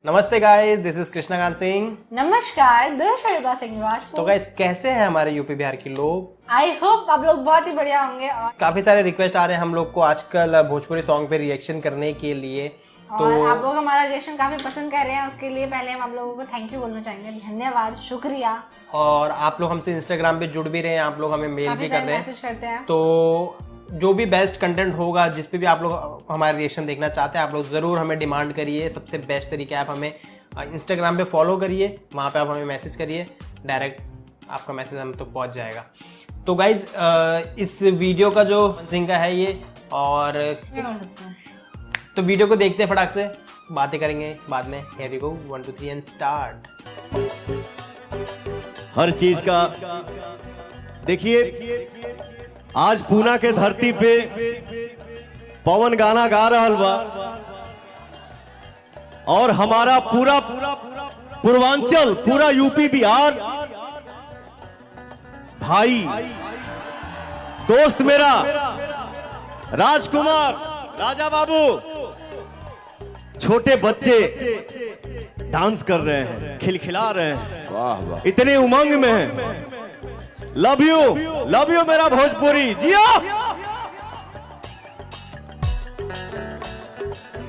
नमस्ते guys, this is Krishnakant Singh. नमस्कार, दर्शक सिंह राजपूत। तो गाइस, कैसे हैं हमारे यूपी बिहार के लोग? आई होप आप लोग बहुत ही बढ़िया होंगे। और काफी सारे रिक्वेस्ट आ रहे हैं हम लोग को आजकल भोजपुरी सॉन्ग पे रिएक्शन करने के लिए। तो आप लोग हमारा रिएक्शन काफी पसंद कर रहे हैं, उसके लिए पहले हम आप लोगों को थैंक यू बोलना चाहेंगे। धन्यवाद, शुक्रिया। और आप लोग हमसे इंस्टाग्राम पे जुड़ भी रहे हैं, आप लोग हमें मेल भी कर रहे हैं, मैसेज करते हैं। तो जो भी बेस्ट कंटेंट होगा, जिस पे भी आप लोग हमारा रिएक्शन देखना चाहते हैं, आप लोग ज़रूर हमें डिमांड करिए। सबसे बेस्ट तरीका है, आप हमें इंस्टाग्राम पे फॉलो करिए, वहाँ पे आप हमें मैसेज करिए, डायरेक्ट आपका मैसेज हम तो पहुँच जाएगा। तो गाइज, इस वीडियो का जो सिंह का है ये, और तो वीडियो को देखते हैं, फटाक से बातें करेंगे बाद में। Here we go, 1 2 3 and start। हर चीज का देखिए, आज पूना के धरती पे पवन गाना गा रहल बा और हमारा पूरा पूर्वांचल, पूरा यूपी बिहार भाई दोस्त मेरा राजकुमार, राजा बाबू, छोटे बच्चे डांस कर रहे हैं, खिलखिला रहे हैं, वाह वाह, इतने उमंग में हैं। लव यू मेरा भोजपुरी, जियो।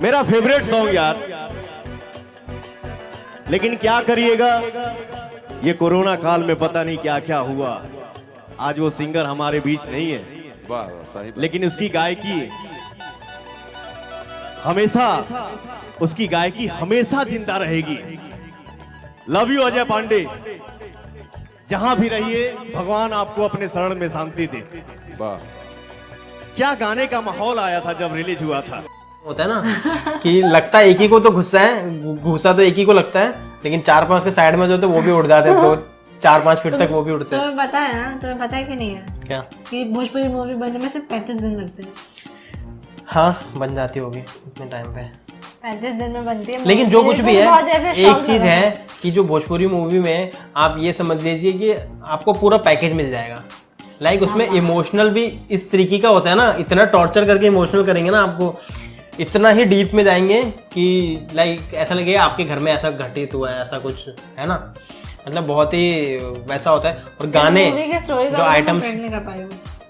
मेरा फेवरेट सॉन्ग यार, लेकिन क्या करिएगा, ये कोरोना काल में पता नहीं क्या क्या हुआ। आज वो सिंगर हमारे बीच नहीं है, वाह सही, लेकिन उसकी गायकी हमेशा जिंदा रहेगी। लव यू अजय पांडे, जहां भी रहिए भगवान आपको अपने शरण में शांति दे। वाह, क्या गाने का माहौल आया था जब रिलीज हुआ था। होता है ना कि लगता है एक ही को तो गुस्सा है, गुस्सा तो एक ही को लगता है, लेकिन 4-5 के साइड में जो तो वो भी उड़ जाते हैं, तो 4-5 फीट तक वो भी उड़ते हैं। तुम्हें पता है ना, तुम्हें पता है कि नहीं है क्या कि भोजपुरी मूवी बनने में सिर्फ 35 दिन लगते हैं। हाँ, बन जाती होगी इतने टाइम पे, 35 दिन में बनती है। लेकिन जो कुछ भी है, एक चीज है है कि जो भोजपुरी मूवी में आप ये समझ लीजिए कि आपको पूरा पैकेज मिल जाएगा। लाइक उसमें इमोशनल भी इस तरीके का होता है ना, इतना टॉर्चर करके इमोशनल करेंगे ना आपको, इतना ही डीप में जाएंगे कि लाइक ऐसा लगेगा आपके घर में ऐसा घटित हुआ है, ऐसा कुछ है ना, मतलब बहुत ही वैसा होता है। और गाने,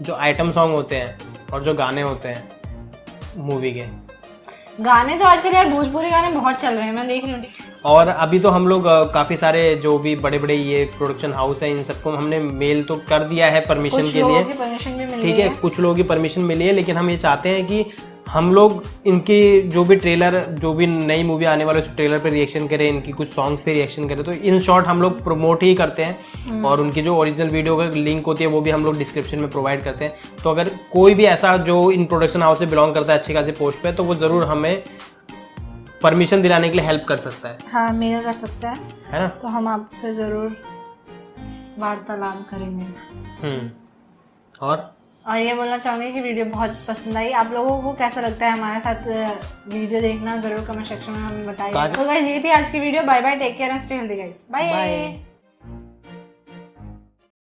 जो आइटम सॉन्ग होते हैं और जो गाने होते हैं मूवी के, गाने तो आजकल यार भोजपुरी गाने बहुत चल रहे हैं, मैं देख रही हूँ। और अभी तो हम लोग काफी सारे जो भी बड़े बड़े ये प्रोडक्शन हाउस है, इन सबको हमने मेल तो कर दिया है परमिशन के लिए, ठीक है, कुछ लोगों की परमिशन मिली है, लेकिन हम ये चाहते हैं कि हम लोग इनकी जो भी ट्रेलर, जो भी नई मूवी आने वाले उस ट्रेलर पे रिएक्शन करें, इनकी कुछ सॉन्ग्स पे रिएक्शन करें। तो इन शॉर्ट हम लोग प्रमोट ही करते हैं, और उनकी जो ओरिजिनल वीडियो का लिंक होती है वो भी हम लोग डिस्क्रिप्शन में प्रोवाइड करते हैं। तो अगर कोई भी ऐसा जो इन प्रोडक्शन हाउस से बिलोंग करता है अच्छी खासी पोस्ट पे, तो वो ज़रूर हमें परमिशन दिलाने के लिए हेल्प कर सकता है। हाँ, मेल कर सकता है ना, तो हम आपसे ज़रूर वार्तालाप करेंगे। और ये बोलना चाहूँगी कि वीडियो बहुत पसंद आई। आप लोगों को कैसा लगता है हमारे साथ वीडियो देखना, जरूर कमेंट सेक्शन में हमें बताइए। तो गाइस, ये थी आज की video. Bye bye, take care and stay healthy guys, bye.